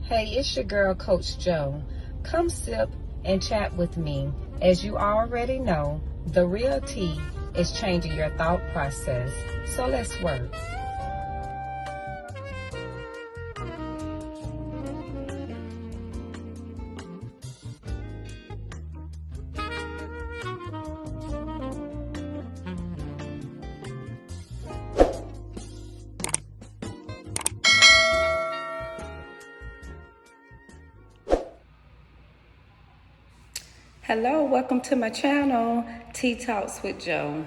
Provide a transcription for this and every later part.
Hey, it's your girl, Coach Joe. Come sip and chat with me. As you already know, the real tea is changing your thought process. So let's work. Hello, welcome to my channel, Tea Talks with Joe.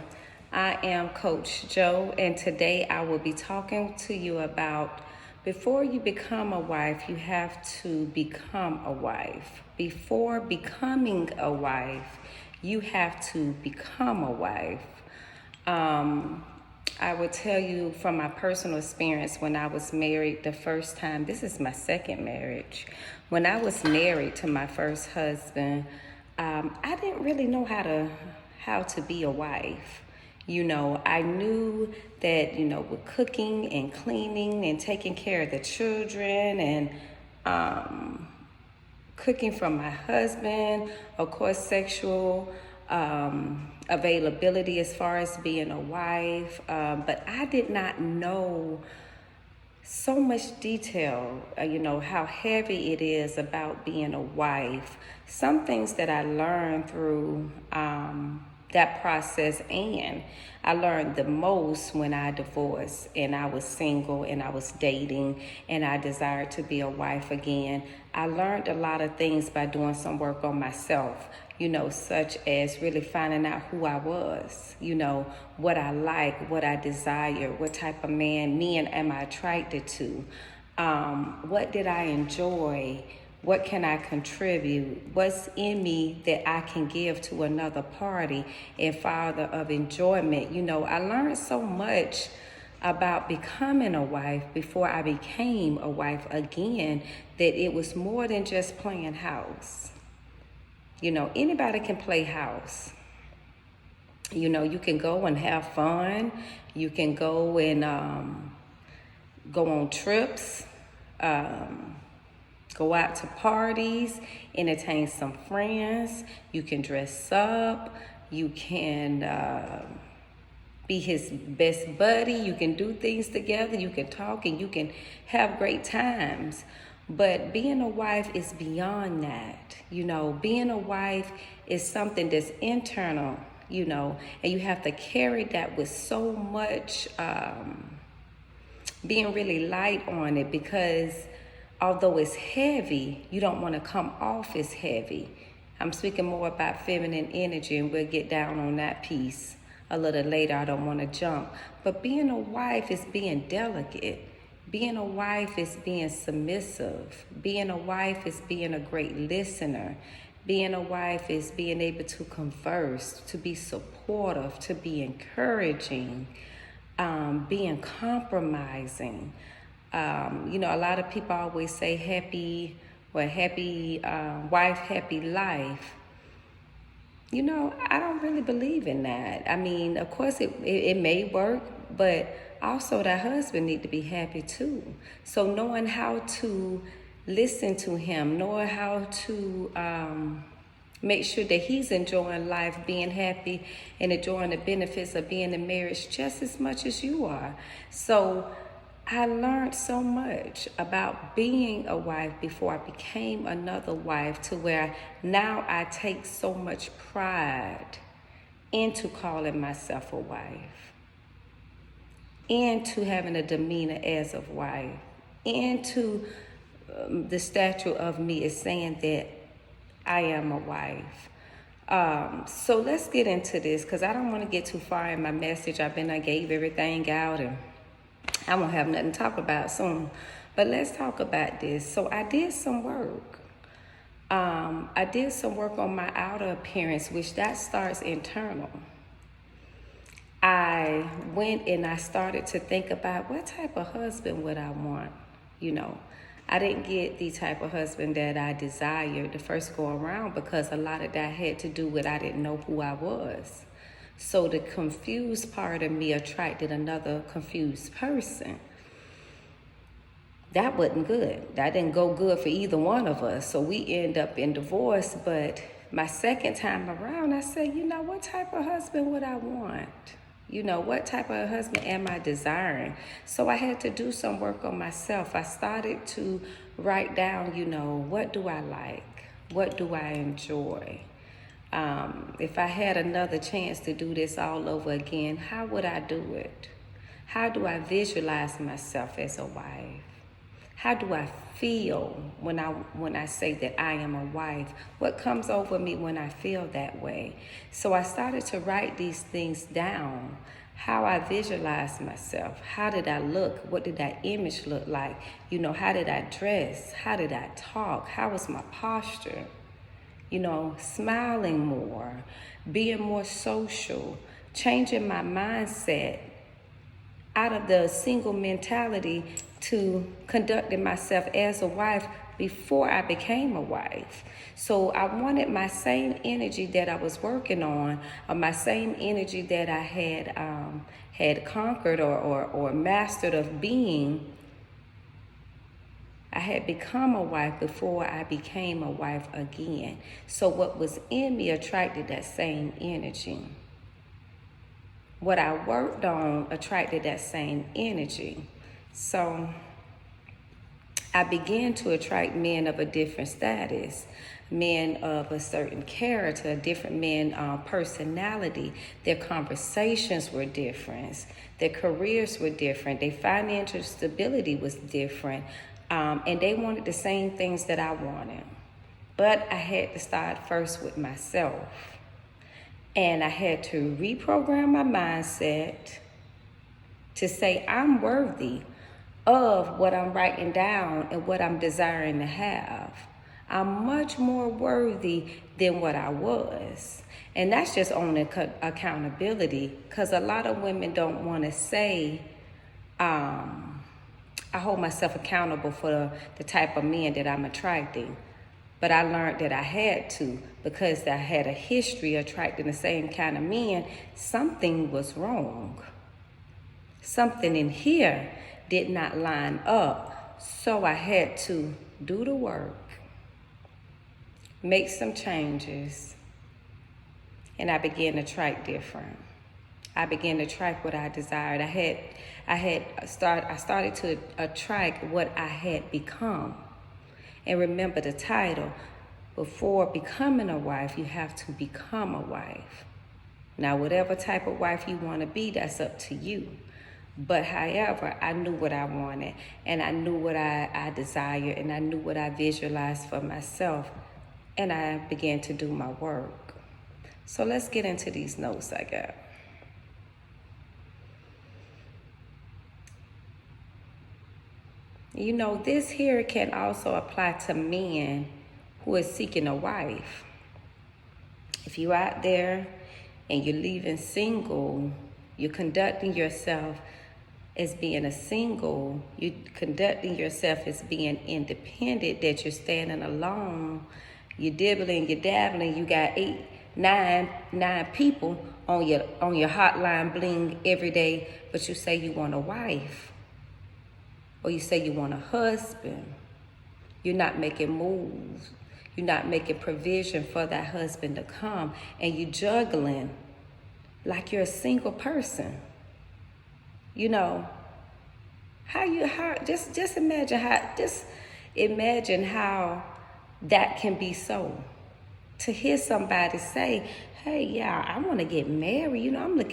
I am Coach Joe, and today I will be talking to you about before you become a wife, you have to become a wife. Before becoming a wife, you have to become a wife. I will tell you from my personal experience when I was married the first time, this is my second marriage. When I was married to my first husband, I didn't really know how to be a wife. I knew that, with cooking and cleaning and taking care of the children and cooking for my husband, of course, sexual availability as far as being a wife. But I did not know so much detail, how heavy it is about being a wife. Some things that I learned through that process, and I learned the most when I divorced and I was single and I was dating and I desired to be a wife again. I learned a lot of things by doing some work on myself, such as really finding out who I was, what I like, what I desire, what type of men am I attracted to, what did I enjoy, what can I contribute, what's in me that I can give to another party and father of enjoyment. I learned so much about becoming a wife before I became a wife again, that it was more than just playing house. Anybody can play house. You can go and have fun. You can go and go on trips, go out to parties, entertain some friends. You can dress up. You can be his best buddy. You can do things together. You can talk and you can have great times. But being a wife is beyond that. Being a wife is something that's internal, and you have to carry that with so much being really light on it, because although it's heavy, you don't want to come off as heavy. I'm speaking more about feminine energy, and we'll get down on that piece a little later. I don't want to jump. But being a wife is being delicate. Being a wife is being submissive. Being a wife is being a great listener. Being a wife is being able to converse, to be supportive, to be encouraging, being compromising. A lot of people always say happy wife, happy life. I don't really believe in that. I mean, of course it may work, but also that husband need to be happy too. So knowing how to listen to him, knowing how to make sure that he's enjoying life, being happy and enjoying the benefits of being in marriage just as much as you are. So I learned so much about being a wife before I became another wife, to where now I take so much pride into calling myself a wife, into having a demeanor as a wife, into the stature of me is saying that I am a wife. So let's get into this, because I don't want to get too far in my message. I gave everything out, and I won't have nothing to talk about soon. But let's talk about this. So I did some work. I did some work on my outer appearance, which that starts internal. I went and I started to think about what type of husband would I want. I didn't get the type of husband that I desired the first go around, because a lot of that had to do with I didn't know who I was. So the confused part of me attracted another confused person. that wasn't good. That didn't go good for either one of us. So we end up in divorce. But my second time around, I said, what type of husband would I want? What type of husband am I desiring? So I had to do some work on myself. I started to write down, what do I like? What do I enjoy? If I had another chance to do this all over again, how would I do it? How do I visualize myself as a wife? How do I feel when I say that I am a wife? What comes over me when I feel that way? So I started to write these things down. How I visualize myself. How did I look? What did that image look like? How did I dress? How did I talk? How was my posture? Smiling more, being more social, changing my mindset out of the single mentality to conducting myself as a wife before I became a wife. So I wanted my same energy that I was working on, or my same energy that I had conquered or mastered of being. I had become a wife before I became a wife again. So what was in me attracted that same energy. What I worked on attracted that same energy. So I began to attract men of a different status, men of a certain character, different men, personality. Their conversations were different. Their careers were different. Their financial stability was different. And they wanted the same things that I wanted. But I had to start first with myself. And I had to reprogram my mindset to say I'm worthy of what I'm writing down and what I'm desiring to have. I'm much more worthy than what I was. And that's just on accountability, because a lot of women don't want to say, I hold myself accountable for the type of men that I'm attracting. But I learned that I had to, because I had a history attracting the same kind of men. Something was wrong. Something in here did not line up. So I had to do the work, make some changes, and I began to attract different. I began to attract what I desired. I started to attract what I had become. And remember the title, before becoming a wife, you have to become a wife. Now, whatever type of wife you want to be, that's up to you. But however, I knew what I wanted, and I knew what I desired, and I knew what I visualized for myself, and I began to do my work. So let's get into these notes I got. This here can also apply to men who are seeking a wife. If you're out there and you're leaving single, you're conducting yourself as being a single, you're conducting yourself as being independent, that you're standing alone, you're dibbling, you're dabbling, you got 9 people on your hotline bling every day, but you say you want a wife. Or you say you want a husband. You're not making moves. You're not making provision for that husband to come. And you're juggling like you're a single person. Just imagine how that can be so. To hear somebody say, hey, yeah, I want to get married. I want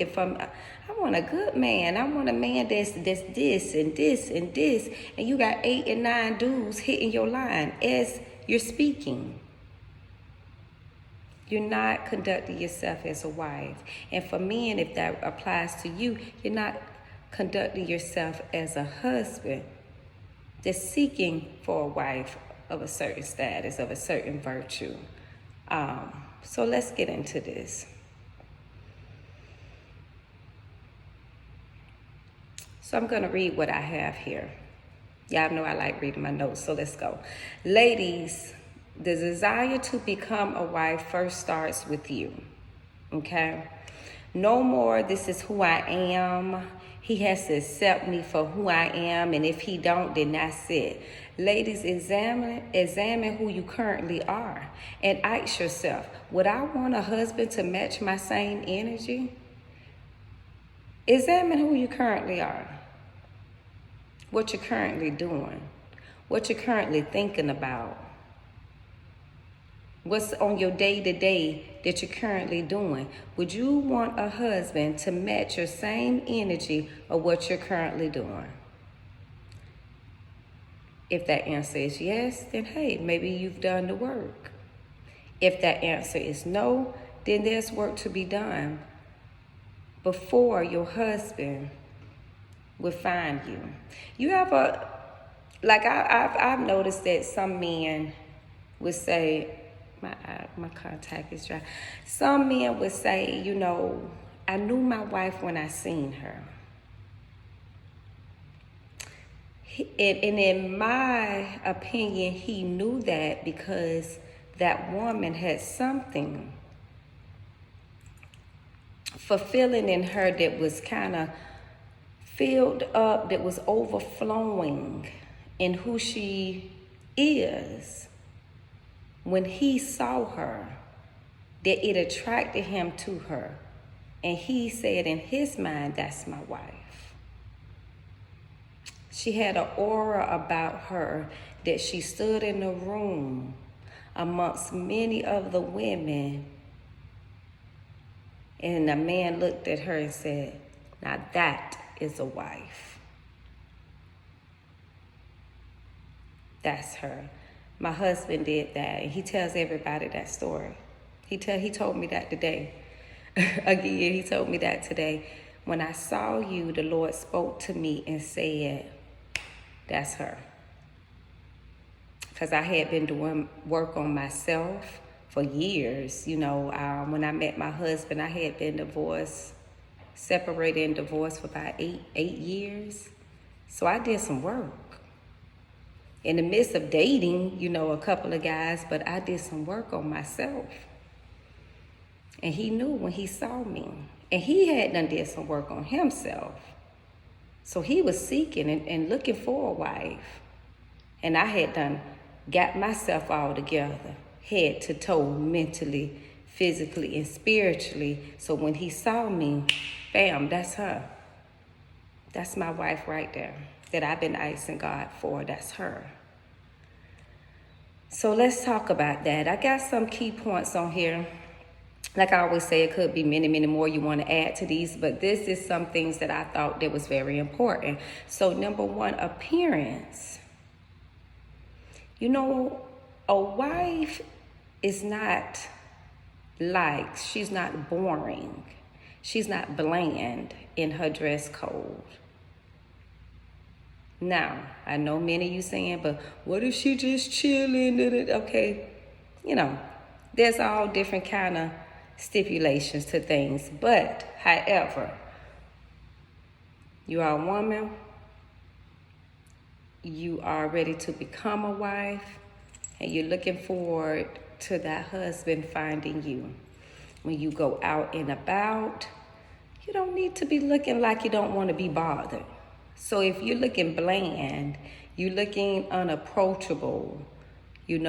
a good man. I want a man that's this and this and this. And you got 8 and 9 dudes hitting your line as you're speaking. You're not conducting yourself as a wife. And for men, if that applies to you, you're not conducting yourself as a husband that's seeking for a wife of a certain status, of a certain virtue. So let's get into this. So I'm going to read what I have here. Y'all know I like reading my notes, so let's go. Ladies, the desire to become a wife first starts with you, okay? No more, this is who I am. He has to accept me for who I am, and if he don't, then that's it. Ladies, examine who you currently are and ask yourself, would I want a husband to match my same energy? Examine who you currently are, what you're currently doing, what you're currently thinking about, what's on your day-to-day that you're currently doing. Would you want a husband to match your same energy of what you're currently doing? If that answer is yes, then hey, maybe you've done the work. If that answer is no, then there's work to be done before your husband will find you. You have I've noticed that some men would say, my contact is dry. Some men would say, I knew my wife when I seen her. And in my opinion, he knew that because that woman had something fulfilling in her that was kind of filled up, that was overflowing in who she is. When he saw her, that it attracted him to her. And he said in his mind, that's my wife. She had an aura about her that she stood in the room amongst many of the women. And the man looked at her and said, now that is a wife. That's her. My husband did that, and he tells everybody that story. He told me that today. Again, he told me that today. When I saw you, the Lord spoke to me and said, that's her. Because I had been doing work on myself for years. When I met my husband, I had been separated and divorced for about eight years. So I did some work. In the midst of dating, a couple of guys, but I did some work on myself. And he knew when he saw me. And he had done did some work on himself. So he was seeking and looking for a wife. And I had got myself all together, head to toe, mentally, physically, and spiritually. So when he saw me, bam, that's her. That's my wife right there that I've been asking God for. That's her. So let's talk about that. I got some key points on here. Like I always say, it could be many, many more you want to add to these, but this is some things that I thought that was very important. So number one, appearance. A wife is not she's not boring. She's not bland in her dress code. Now, I know many of you saying, but what if she just chilling? Okay, there's all different kind of stipulations to things. But, however, you are a woman, you are ready to become a wife, and you're looking forward to that husband finding you. When you go out and about, you don't need to be looking like you don't want to be bothered. So if you're looking bland, you're looking unapproachable, you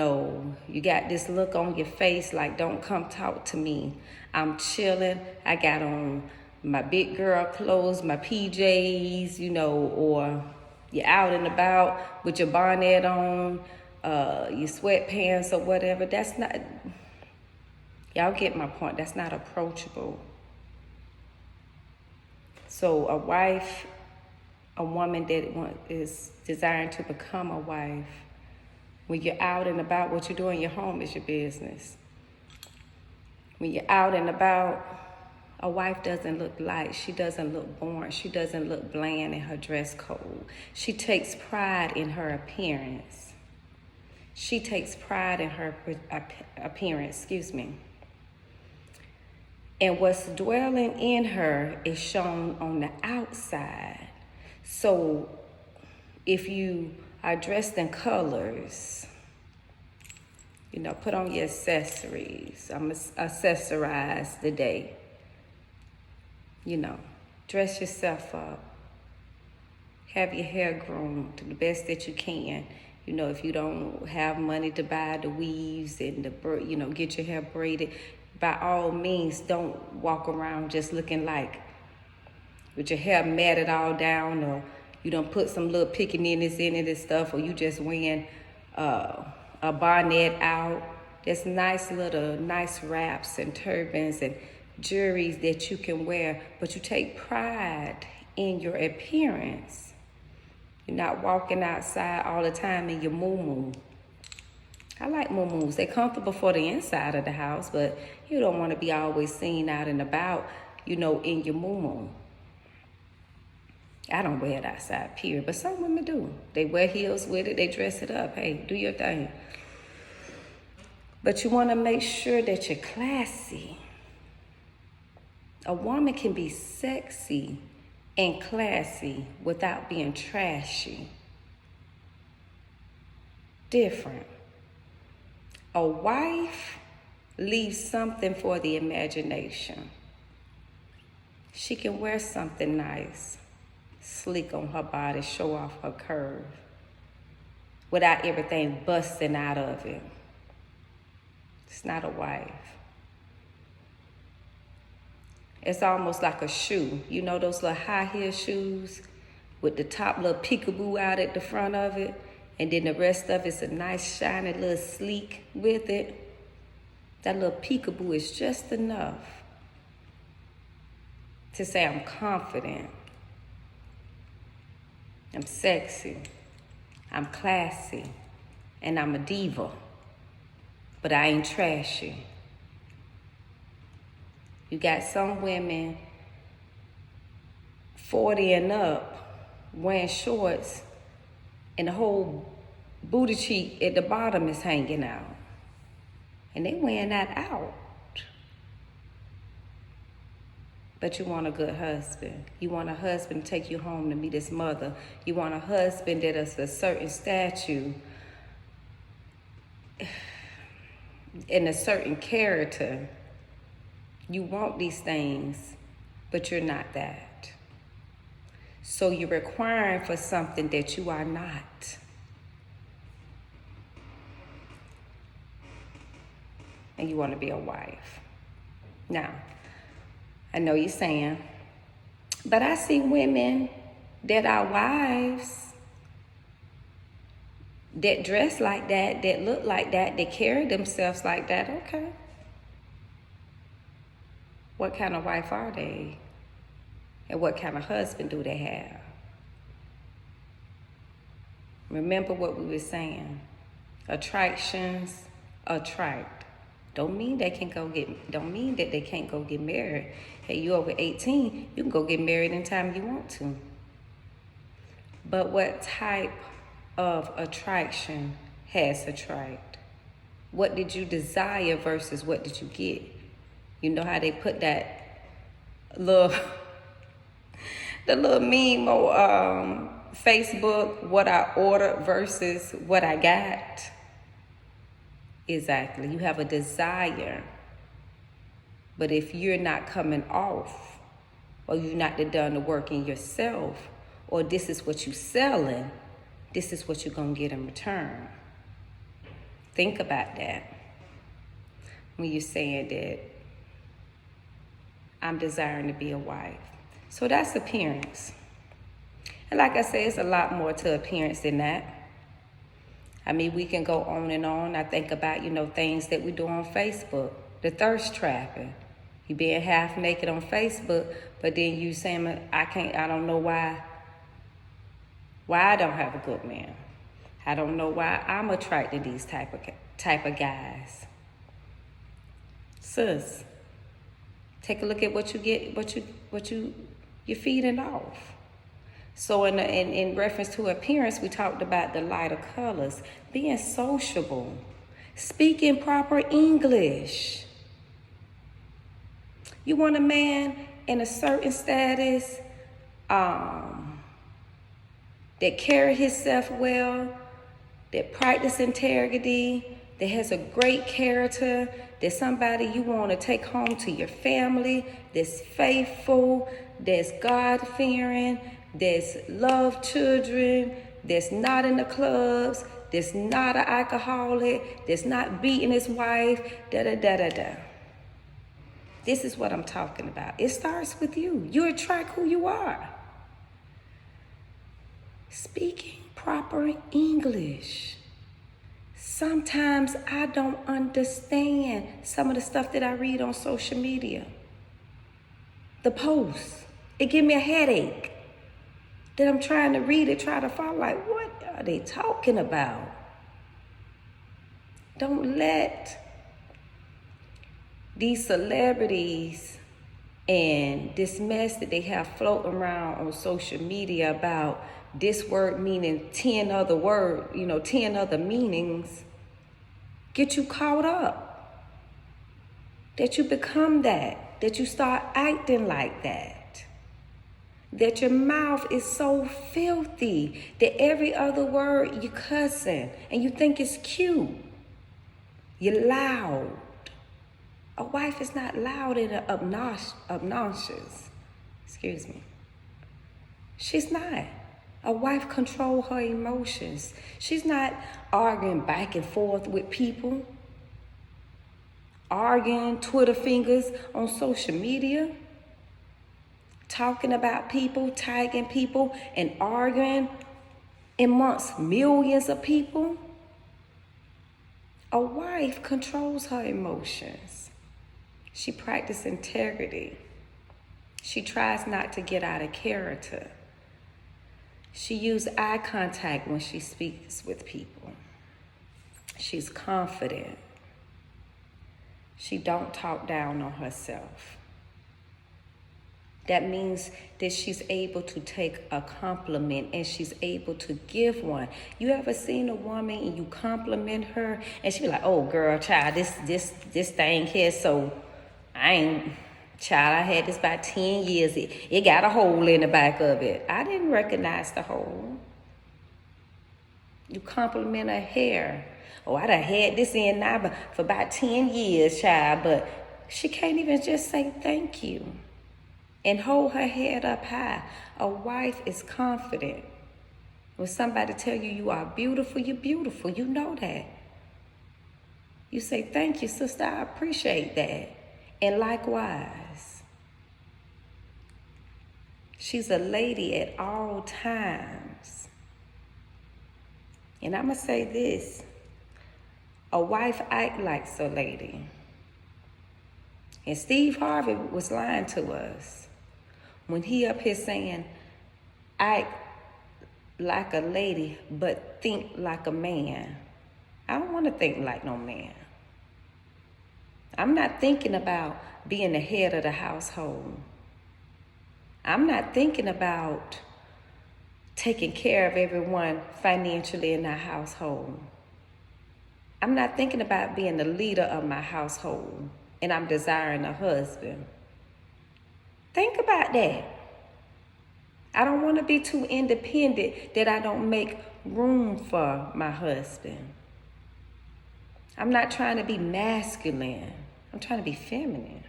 got this look on your face like, don't come talk to me. I'm chilling. I got on my big girl clothes, my PJs, or you're out and about with your bonnet on, your sweatpants or whatever. That's not, y'all get my point. That's not approachable. So a woman that is desiring to become a wife, when you're out and about, what you do in your home is your business. When you're out and about, a wife doesn't look light. She doesn't look boring. She doesn't look bland in her dress code. She takes pride in her appearance. She takes pride in her appearance, And what's dwelling in her is shown on the outside. So if you are dressed in colors, put on your accessories. I'm accessorize the day. Dress yourself up. have your hair groomed the best that you can. You know, if you don't have money to buy the weaves and get your hair braided, by all means, don't walk around just looking like with your hair matted all down, or you don't put some little pickaninnies in it and stuff, or you just wearing a bonnet out. There's nice wraps and turbans and jewelries that you can wear, but you take pride in your appearance. You're not walking outside all the time in your muumuu. I like muumuus. They're comfortable for the inside of the house, but you don't want to be always seen out and about, in your muumuu. I don't wear it outside, period, but some women do. They wear heels with it. They dress it up. Hey, do your thing. But you want to make sure that you're classy. A woman can be sexy and classy without being trashy. Different. A wife leaves something for the imagination. She can wear something nice, sleek on her body, show off her curve, without everything busting out of it. It's not a wife. It's almost like a shoe. You know those little high heel shoes with the top little peekaboo out at the front of it, and then the rest of it's a nice shiny little sleek with it? That little peekaboo is just enough to say I'm confident, I'm sexy, I'm classy, and I'm a diva, but I ain't trashy. You got some women 40 and up wearing shorts and the whole booty cheek at the bottom is hanging out. And they wearing that out. But you want a good husband. You want a husband to take you home to meet his mother. You want a husband that is a certain stature and a certain character. You want these things, but you're not that. So you're requiring for something that you are not. And you want to be a wife. Now, I know you're saying, but I see women that are wives that dress like that, that look like that, that carry themselves like that. Okay. What kind of wife are they? And what kind of husband do they have? Remember what we were saying. Attractions attract. Don't mean that they can't go get married. Hey, you over 18, you can go get married anytime you want to. But what type of attraction has attract? What did you desire versus what did you get? You know how they put that the little meme on Facebook, what I ordered versus what I got? Exactly. You have a desire. But if you're not coming off, or you're not done the work in yourself, or this is what you're selling, this is what you're going to get in return. Think about that when you're saying that I'm desiring to be a wife. So that's appearance. And like I said, it's a lot more to appearance than that. I mean, we can go on and on. I think about, things that we do on Facebook. The thirst trapping. You being half naked on Facebook, but then you saying, I don't know why I don't have a good man. I don't know why I'm attracted to these type of guys. Sis, take a look at what you get, you're feeding off. So in reference to appearance, we talked about the lighter colors, being sociable, speaking proper English. You want a man in a certain status, that carry himself well, that practice integrity, that has a great character, that's somebody you want to take home to your family, that's faithful, that's God-fearing, that's love children, that's not in the clubs, that's not an alcoholic, that's not beating his wife, da-da-da-da-da. This is what I'm talking about. It starts with you. You attract who you are. Speaking proper English. Sometimes I don't understand some of the stuff that I read on social media. The posts. It gives me a headache. That I'm trying to read it, try to follow. Like, what are they talking about? Don't let these celebrities and this mess that they have floating around on social media about this word meaning 10 other meanings, get you caught up. That you become that you start acting like that your mouth is so filthy that every other word you cussing and you think it's cute. You're loud. A wife is not loud and obnoxious. Excuse me. She's not. A wife controls her emotions. She's not arguing back and forth with people. Arguing, Twitter fingers on social media. Talking about people, tagging people, and arguing amongst millions of people. A wife controls her emotions. She practices integrity. She tries not to get out of character. She uses eye contact when she speaks with people. She's confident. She don't talk down on herself. That means that she's able to take a compliment and she's able to give one. You ever seen a woman and you compliment her and she be like, oh girl, child, this thing here, so I had this about 10 years. It got a hole in the back of it. I didn't recognize the hole. You compliment her hair. Oh, I done had this in now for about 10 years, child, but she can't even just say thank you and hold her head up high. A wife is confident. When somebody tell you you are beautiful, you're beautiful. You know that. You say, thank you, sister, I appreciate that. And likewise, she's a lady at all times. And I'm going to say this. A wife act like a lady. And Steve Harvey was lying to us when he up here saying, act like a lady, but think like a man. I don't want to think like no man. I'm not thinking about being the head of the household. I'm not thinking about taking care of everyone financially in our household. I'm not thinking about being the leader of my household and I'm desiring a husband. Think about that. I don't want to be too independent that I don't make room for my husband. I'm not trying to be masculine. I'm trying to be feminine.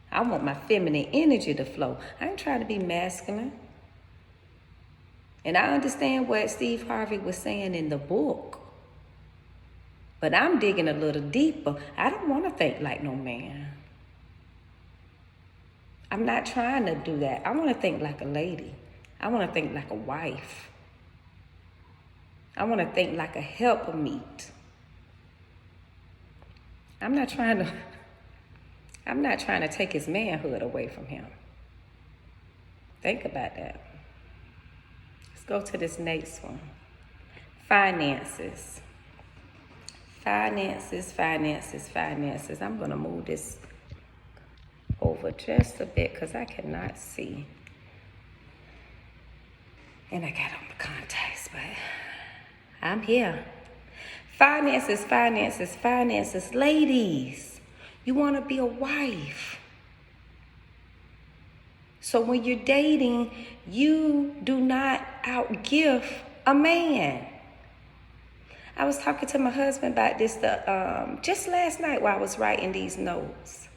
I want my feminine energy to flow. I ain't trying to be masculine. And I understand what Steve Harvey was saying in the book. But I'm digging a little deeper. I don't want to think like no man. I'm not trying to do that. I want to think like a lady. I want to think like a wife. I want to think like a helpmeet. I'm not trying to take his manhood away from him. Think about that. Let's go to this next one. Finances. Finances. I'm going to move this over just a bit because I cannot see. And I got on the contacts, but I'm here. Finances. Ladies, you want to be a wife. So when you're dating, you do not outgive a man. I was talking to my husband about this just last night while I was writing these notes.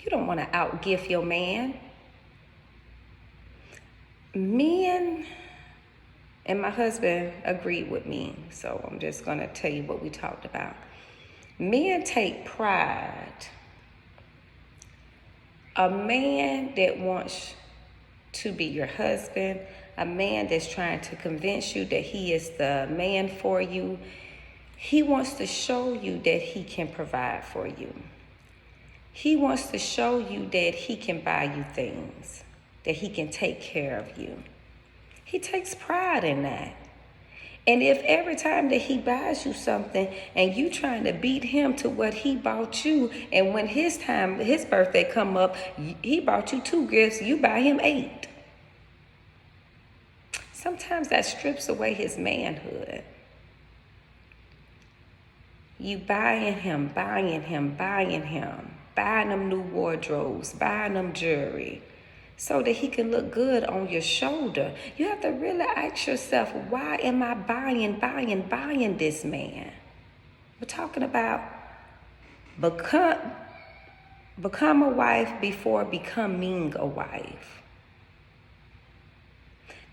You don't want to outgive your man. Men and my husband agreed with me, so I'm just going to tell you what we talked about. Men take pride. A man that wants to be your husband, a man that's trying to convince you that he is the man for you, he wants to show you that he can provide for you. He wants to show you that he can buy you things, that he can take care of you. He takes pride in that. And if every time that he buys you something and you trying to beat him to what he bought you, and when his birthday come up, he bought you 2 gifts, you buy him 8. Sometimes that strips away his manhood. You buying him, buying them new wardrobes, buying them jewelry, so that he can look good on your shoulder. You have to really ask yourself, why am I buying this man? We're talking about become a wife before becoming a wife.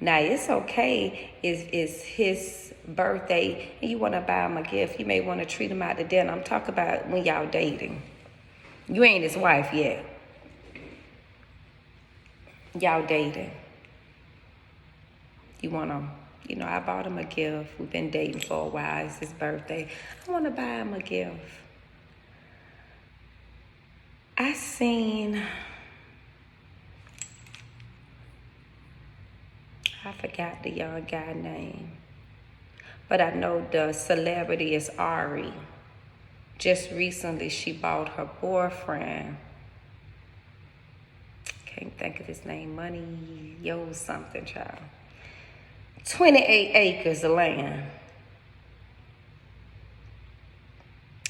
Now, it's okay if it's his birthday and you want to buy him a gift. You may want to treat him out to dinner. I'm talking about when y'all dating. You ain't his wife yet. Y'all dating. You want to, I bought him a gift. We've been dating for a while. It's his birthday. I want to buy him a gift. I forgot the young guy name, but I know the celebrity is Ari. Just recently, she bought her boyfriend, can't think of his name, Money Yo something, child, 28 acres of land.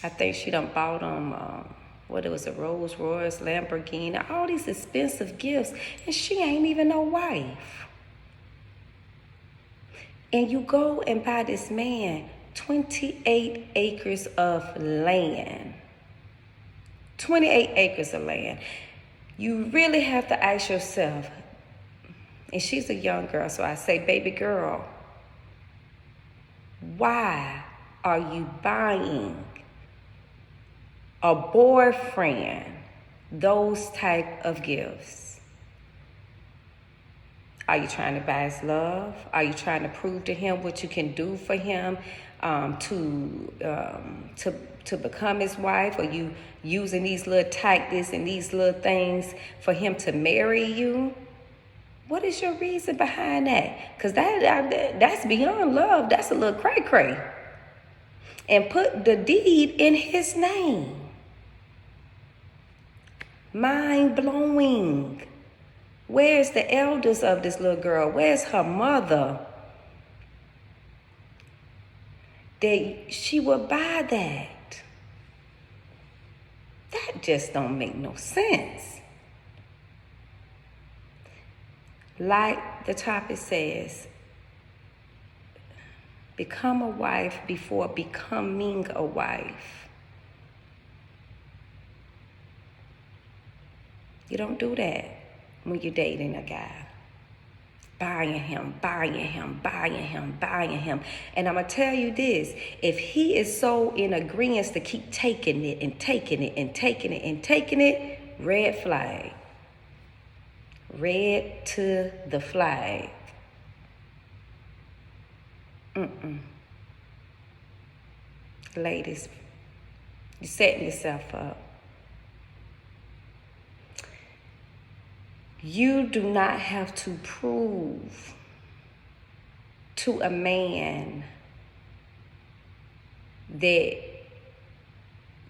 I think she done bought him, a Rolls Royce, Lamborghini, all these expensive gifts, and she ain't even no wife. And you go and buy this man 28 acres of land. 28 acres of land. You really have to ask yourself, and she's a young girl, so I say, baby girl, why are you buying a boyfriend those type of gifts? Are you trying to buy his love? Are you trying to prove to him what you can do for him to become his wife? Are you using these little tactics and these little things for him to marry you? What is your reason behind that? Because that's beyond love. That's a little cray-cray. And put the deed in his name. Mind-blowing. Where's the elders of this little girl? Where's her mother? That she would buy that. That just don't make no sense. Like the topic says, become a wife before becoming a wife. You don't do that when you're dating a guy. Buying him. And I'm going to tell you this. If he is so in agreement to keep taking it, red flag. Red to the flag. Ladies, you're setting yourself up. You do not have to prove to a man that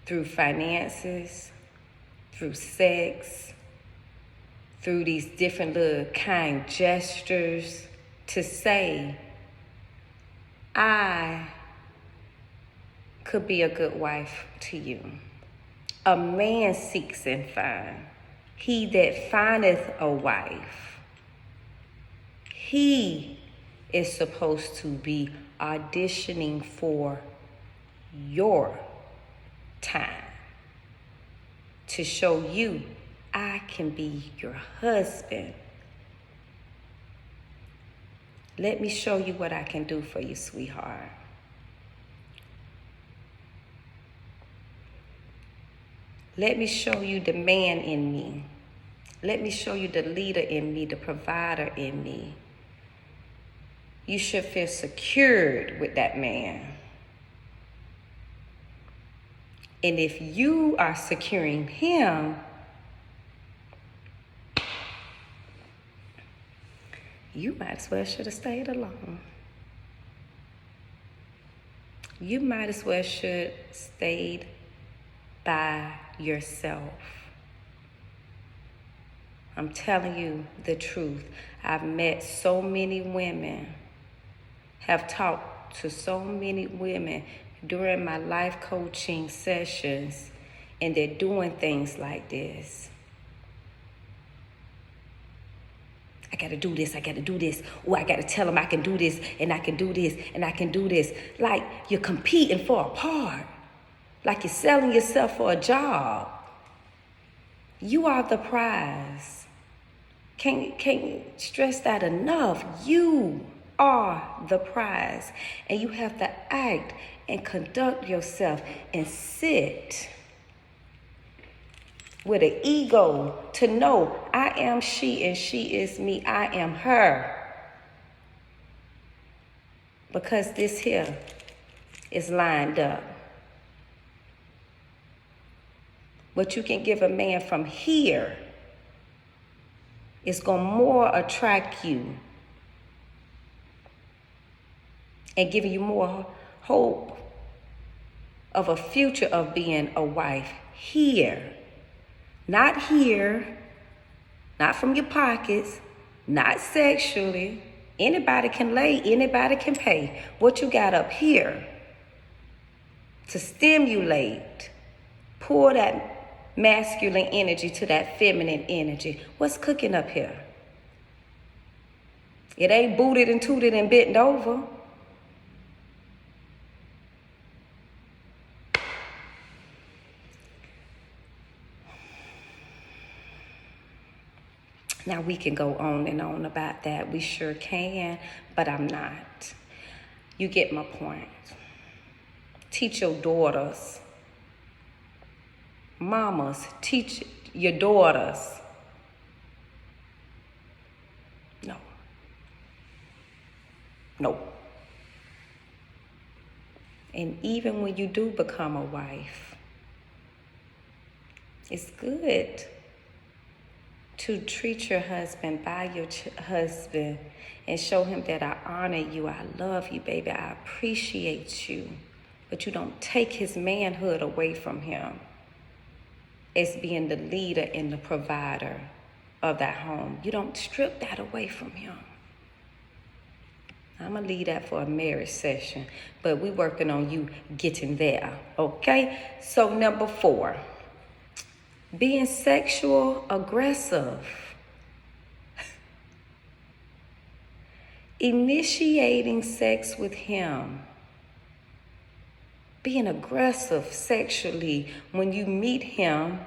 through finances, through sex, through these different little kind gestures, to say, I could be a good wife to you. A man seeks and finds. He that findeth a wife, he is supposed to be auditioning for your time to show you, I can be your husband. Let me show you what I can do for you, sweetheart. Let me show you the man in me. Let me show you the leader in me, the provider in me. You should feel secured with that man. And if you are securing him, you might as well should have stayed alone. You might as well should stayed by yourself. I'm telling you the truth. I've met so many women, have talked to so many women during my life coaching sessions, and they're doing things like this. I got to do this, I got to do this. Oh, I got to tell them I can do this, and I can do this, and I can do this. Like you're competing for a part. Like you're selling yourself for a job. You are the prize. Can't stress that enough. You are the prize. And you have to act and conduct yourself and sit with an ego to know I am she and she is me. I am her. Because this here is lined up. What you can give a man from here is going to more attract you and give you more hope of a future of being a wife here. Not here, not from your pockets, not sexually. Anybody can lay, anybody can pay. What you got up here to stimulate, pour that masculine energy to that feminine energy. What's cooking up here? It ain't booted and tooted and bent over. Now we can go on and on about that. We sure can, but I'm not. You get my point. Teach your daughters. Mamas, teach your daughters. No. And even when you do become a wife, it's good to treat your husband, by your husband, and show him that I honor you, I love you, baby, I appreciate you. But you don't take his manhood away from him as being the leader and the provider of that home. You don't strip that away from him. I'm going to leave that for a marriage session, but we're working on you getting there, okay? So number 4, being sexual aggressive. Initiating sex with him. Being aggressive sexually when you meet him,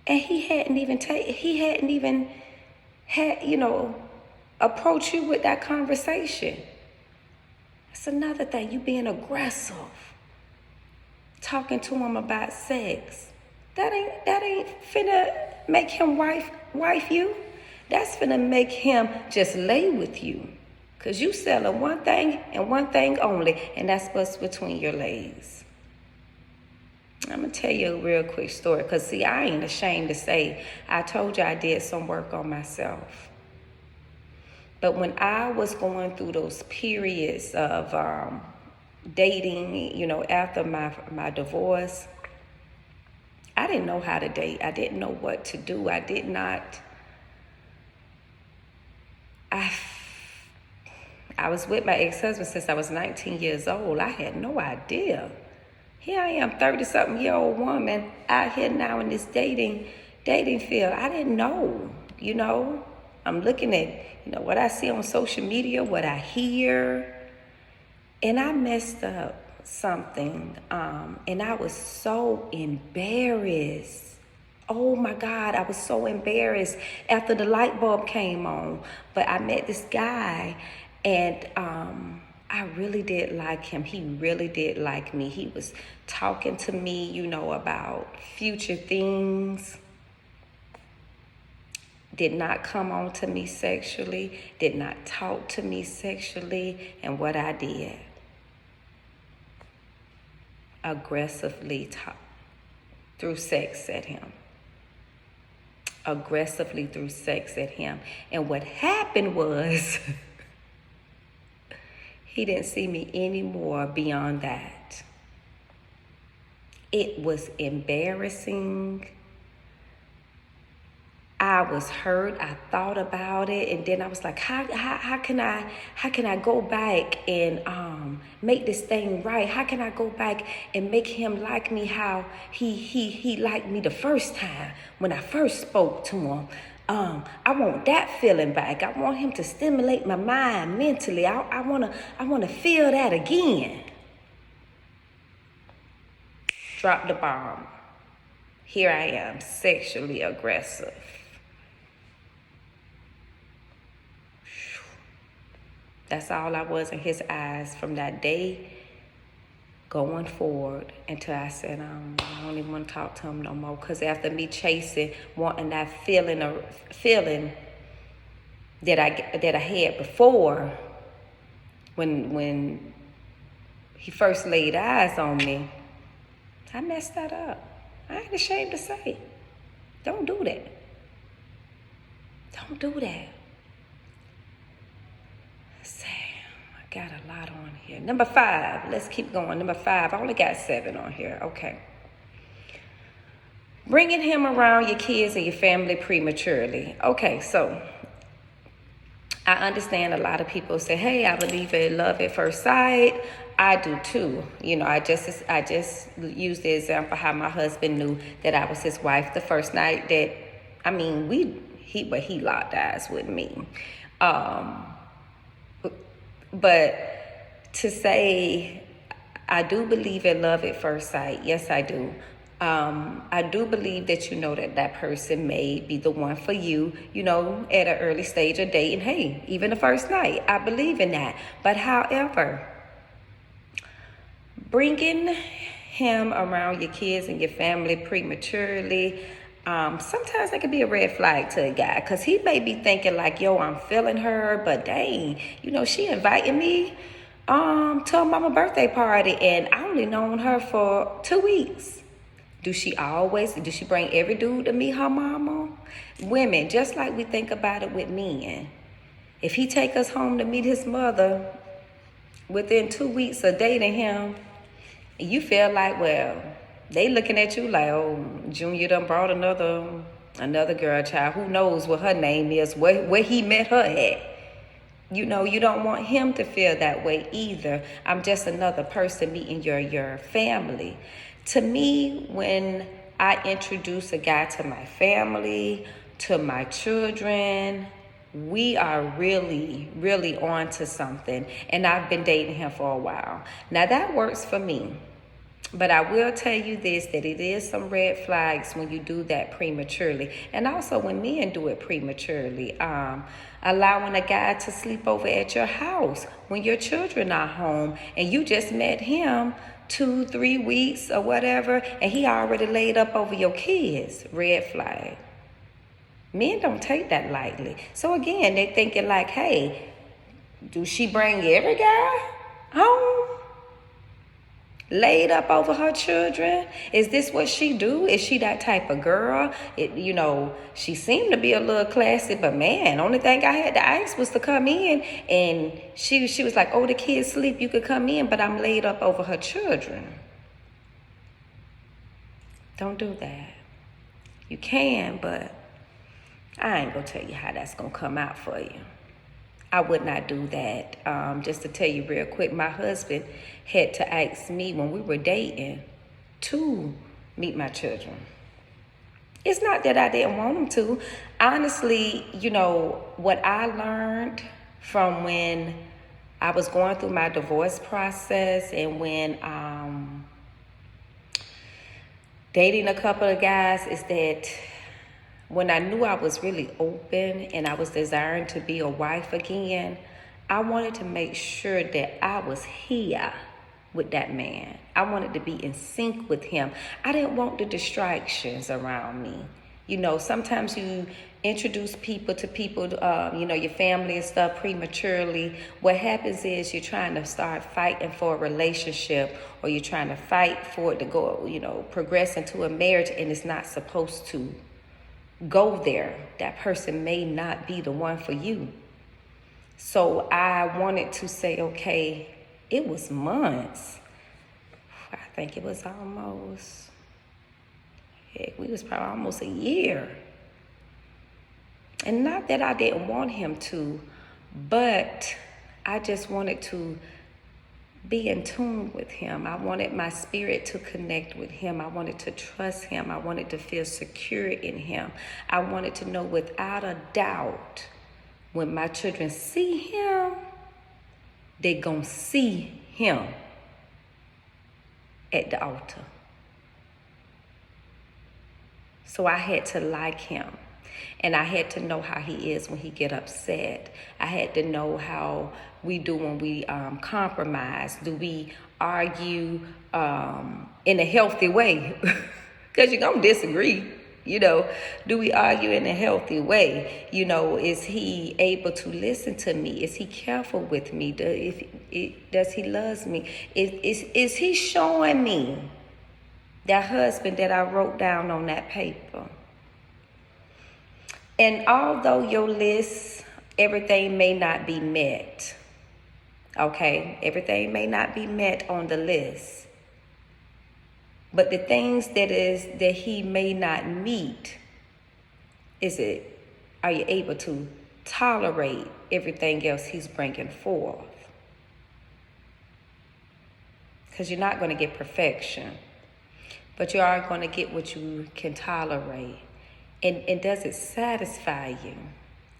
and he hadn't even had, approach you with that conversation. That's another thing, you being aggressive. Talking to him about sex. That ain't finna make him wife you. That's finna make him just lay with you. Cause you selling one thing and one thing only, and that's what's between your legs. I'm gonna tell you a real quick story, cause see, I ain't ashamed to say, I told you I did some work on myself. But when I was going through those periods of dating, after my divorce, I didn't know how to date. I didn't know what to do. I was with my ex-husband since I was 19 years old. I had no idea. Here I am, 30-something-year-old woman out here now in this dating field. I didn't know, I'm looking at, what I see on social media, what I hear, and I messed up something, and I was so embarrassed. Oh my God, I was so embarrassed after the light bulb came on. But I met this guy, and I really did like him. He really did like me. He was talking to me, about future things. Did not come on to me sexually, did not talk to me sexually. And what I did, aggressively threw sex at him. Aggressively threw sex at him. And what happened was, he didn't see me anymore beyond that. It was embarrassing. I was hurt. I thought about it, and then I was like, how can I go back and make this thing right? How can I go back and make him like me how he liked me the first time when I first spoke to him? I want that feeling back. I want him to stimulate my mind mentally. I wanna feel that again. Drop the bomb. Here I am, sexually aggressive. That's all I was in his eyes from that day going forward until I said, I don't even want to talk to him no more. Because after me chasing, wanting that feeling that I had before, when he first laid eyes on me, I messed that up. I ain't ashamed to say, don't do that. Don't do that. Got a lot on here. Number 5. Let's keep going. Number 5. I only got 7 on here. Okay. Bringing him around your kids and your family prematurely. Okay, so I understand a lot of people say, hey, I believe in love at first sight. I do too. I just used the example how my husband knew that I was his wife the first night that, he locked eyes with me. But to say, I do believe in love at first sight. Yes, I do. I do believe that that person may be the one for you, at an early stage of dating. Hey, even the first night, I believe in that. But however, bringing him around your kids and your family prematurely, sometimes that could be a red flag to a guy, because he may be thinking like, yo, I'm feeling her, but dang, she invited me to a mama birthday party and I only known her for 2 weeks. Does she bring every dude to meet her mama? Women, just like we think about it with men, if he take us home to meet his mother within 2 weeks of dating him, you feel like, well, they looking at you like, oh, Junior done brought another girl child. Who knows what her name is, where he met her at. You don't want him to feel that way either. I'm just another person meeting your family. To me, when I introduce a guy to my family, to my children, we are really, really on to something. And I've been dating him for a while. Now that works for me. But I will tell you this, that it is some red flags when you do that prematurely. And also when men do it prematurely. Allowing a guy to sleep over at your house when your children are home and you just met him 2-3 weeks or whatever, and he already laid up over your kids. Red flag. Men don't take that lightly. So again, they're thinking like, hey, do she bring every guy home? Laid up over her children? Is this what she do? Is she that type of girl? She seemed to be a little classy, but man, only thing I had to ask was to come in, and she was like, oh, the kids sleep, you could come in, but I'm laid up over her children. Don't do that. You can, but I ain't gonna tell you how that's gonna come out for you. I would not do that. Just to tell you real quick, my husband had to ask me when we were dating to meet my children. It's not that I didn't want him to. Honestly, what I learned from when I was going through my divorce process and when dating a couple of guys is that when I knew I was really open and I was desiring to be a wife again, I wanted to make sure that I was here with that man. I wanted to be in sync with him. I didn't want the distractions around me. You know, sometimes you introduce people to people, your family and stuff prematurely. What happens is you're trying to start fighting for a relationship, or you're trying to fight for it to go, progress into a marriage, and it's not supposed to go there. That person may not be the one for you. So I wanted to say, okay, it was months. I think it was we was probably almost a year. And not that I didn't want him to, but I just wanted to be in tune with him. I wanted my spirit to connect with him. I wanted to trust him. I wanted to feel secure in him. I wanted to know without a doubt, when my children see him, they gonna see him at the altar. So I had to like him. And I had to know how he is when he get upset. I had to know how we do when we compromise. Do we argue in a healthy way? Because you're going to disagree. Do we argue in a healthy way? Is he able to listen to me? Is he careful with me? Does he love me? Is he showing me that husband that I wrote down on that paper? And although your list, everything may not be met, okay? Everything may not be met on the list. But the things that he may not meet, are you able to tolerate everything else he's bringing forth? Because you're not going to get perfection, but you are going to get what you can tolerate. And does it satisfy you?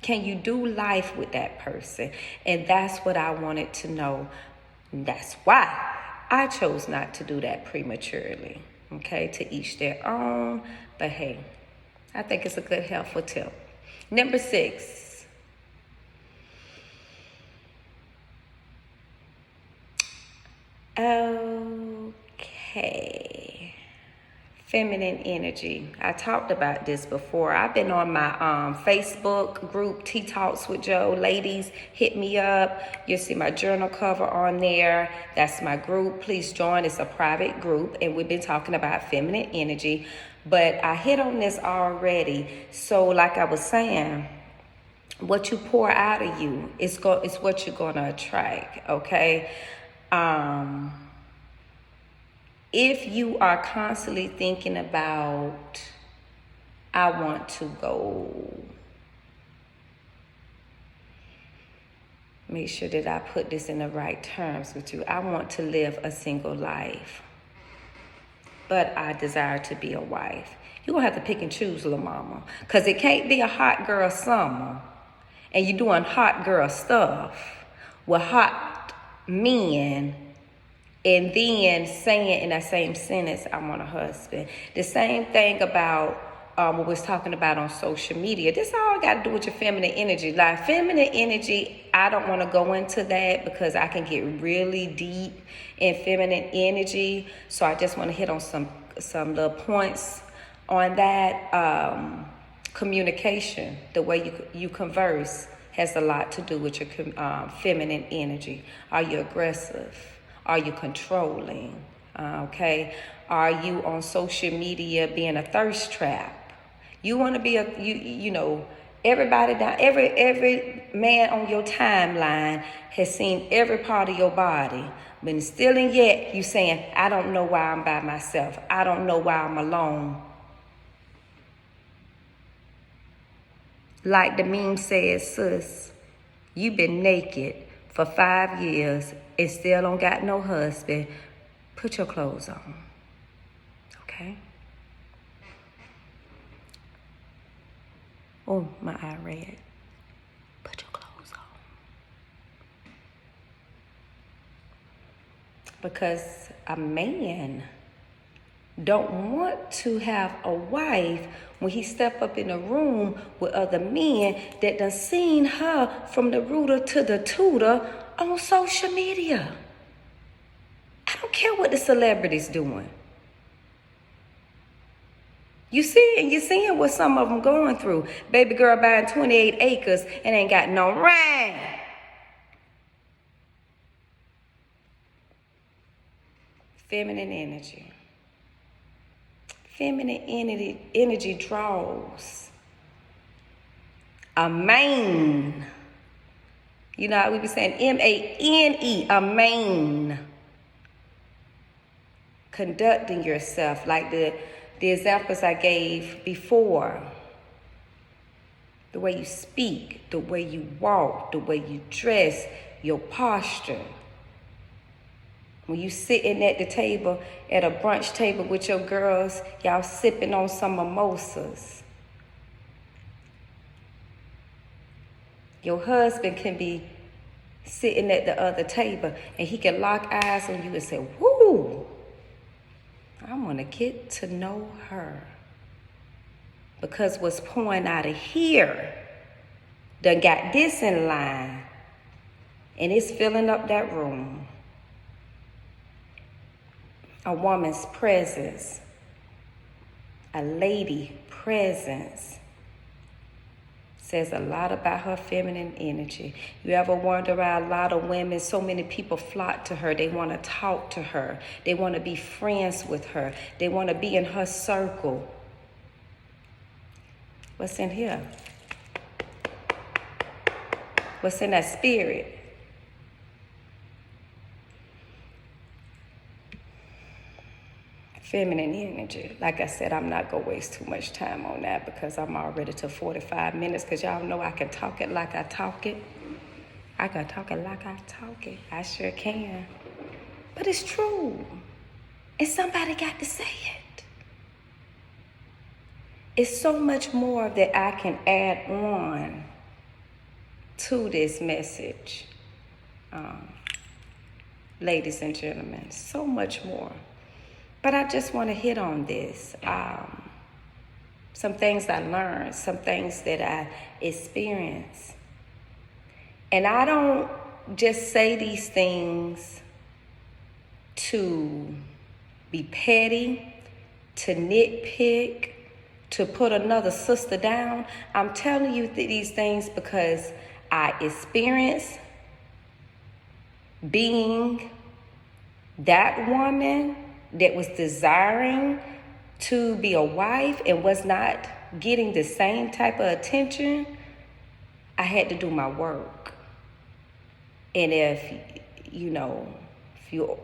Can you do life with that person? And that's what I wanted to know. And that's why I chose not to do that prematurely. Okay, to each their own. But hey, I think it's a good helpful tip. Number 6. Okay. Feminine energy. I talked about this before. I've been on my Facebook group, Tea Talks with Joe. Ladies, hit me up. You'll see my journal cover on there. That's my group. Please join. It's a private group, and we've been talking about feminine energy. But I hit on this already. So like I was saying, what you pour out of you is what you're going to attract, okay? If you are constantly thinking about, I want to go, make sure that I put this in the right terms with you. I want to live a single life, but I desire to be a wife. You're going to have to pick and choose, little mama, because it can't be a hot girl summer and you're doing hot girl stuff with hot men, and then saying in that same sentence, I want a husband. The same thing about what we was talking about on social media. This all got to do with your feminine energy. Like feminine energy, I don't want to go into that because I can get really deep in feminine energy. So I just want to hit on some little points on that. Communication, the way you converse, has a lot to do with your feminine energy. Are you aggressive? Are you controlling? Okay. Are you on social media being a thirst trap? You want to be everybody down, every man on your timeline has seen every part of your body, but still and yet you saying, I don't know why I'm by myself. I don't know why I'm alone. Like the meme says, sis, you've been naked for 5 years and still don't got no husband. Put your clothes on, okay? Oh, my eye red. Put your clothes on. Because a man don't want to have a wife when he step up in a room with other men that done seen her from the rooter to the tutor on social media. I don't care what the celebrity's doing. You seeing what some of them going through. Baby girl buying 28 acres and ain't got no rain. Feminine energy. Feminine energy draws a mane. You know how we be saying M-A-N-E, a mane. Conducting yourself like the examples I gave before. The way you speak, the way you walk, the way you dress, your posture. When you sitting at the table, at a brunch table with your girls, y'all sipping on some mimosas. Your husband can be sitting at the other table and he can lock eyes on you and say, woo, I want to get to know her. Because what's pouring out of here done got this in line and it's filling up that room. A woman's presence, a lady presence, says a lot about her feminine energy. You ever wonder why a lot of women, so many people flock to her. They want to talk to her. They want to be friends with her. They want to be in her circle. What's in here? What's in that spirit? Feminine energy. Like I said, I'm not going to waste too much time on that because I'm already to 45 minutes because y'all know I can talk it like I talk it. I can talk it like I talk it. I sure can. But it's true. And somebody got to say it. It's so much more that I can add on to this message. Ladies and gentlemen, so much more. But I just want to hit on this. Some things I learned, some things that I experienced. And I don't just say these things to be petty, to nitpick, to put another sister down. I'm telling you these things because I experienced being that woman that was desiring to be a wife and was not getting the same type of attention. I had to do my work. And if you,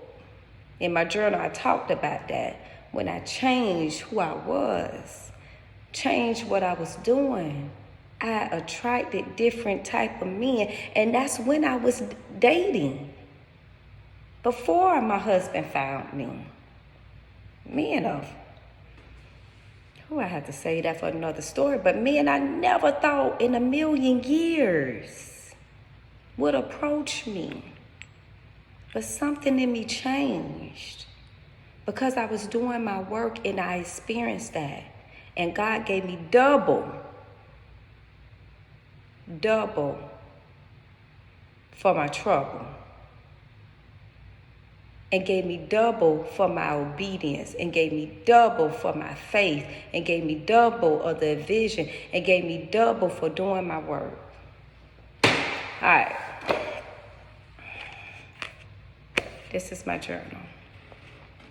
in my journal, I talked about that. When I changed who I was, changed what I was doing, I attracted different type of men. And that's when I was dating. Before my husband found me. Men of, I had to say that for another story, but men I never thought in a million years would approach me. But something in me changed because I was doing my work and I experienced that. And God gave me double for my trouble. And gave me double for my obedience, and gave me double for my faith, and gave me double of the vision, and gave me double for doing my work. All right. This is my journal.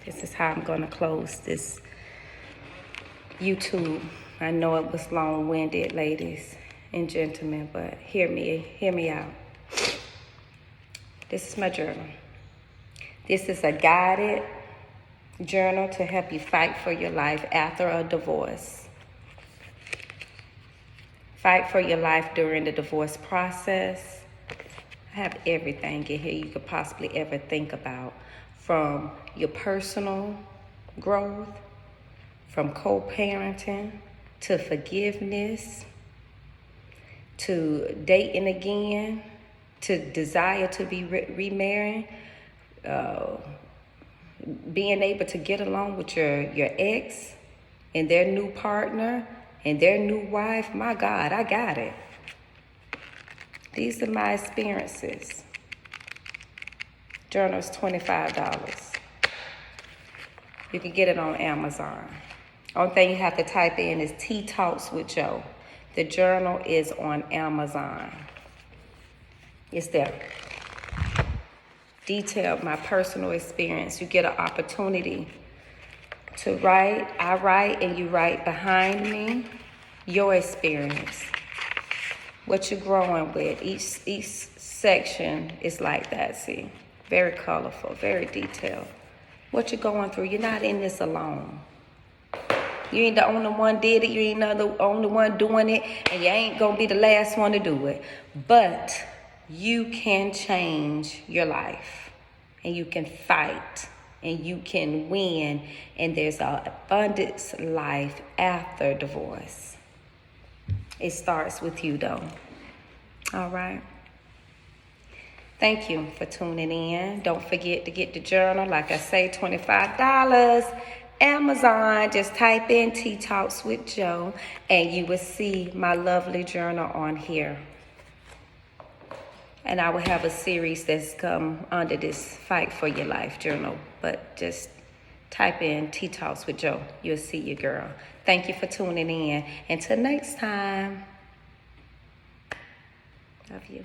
This is how I'm going to close this YouTube. I know it was long-winded, ladies and gentlemen, but hear me out. This is my journal. This is a guided journal to help you fight for your life after a divorce. Fight for your life during the divorce process. I have everything in here you could possibly ever think about, from your personal growth, from co-parenting, to forgiveness, to dating again, to desire to be remarried, being able to get along with your ex and their new partner and their new wife, my God, I got it. These are my experiences. Journal's $25. You can get it on Amazon. Only thing you have to type in is Tea Talks with Joe. The journal is on Amazon. It's there. Detailed my personal experience. You get an opportunity to write. I write and you write behind me your experience. What you're growing with. Each section is like that, see? Very colorful, very detailed. What you're going through, you're not in this alone. You ain't the only one did it, you ain't the only one doing it, and you ain't gonna be the last one to do it. But you can change your life, and you can fight, and you can win, and there's an abundance life after divorce. It starts with you, though. All right. Thank you for tuning in. Don't forget to get the journal. Like I say, $25. Amazon, just type in Tea Talks with Joe, and you will see my lovely journal on here. And I will have a series that's come under this Fight for Your Life journal. But just type in Tea Talks with Joe. You'll see your girl. Thank you for tuning in. Until next time. Love you.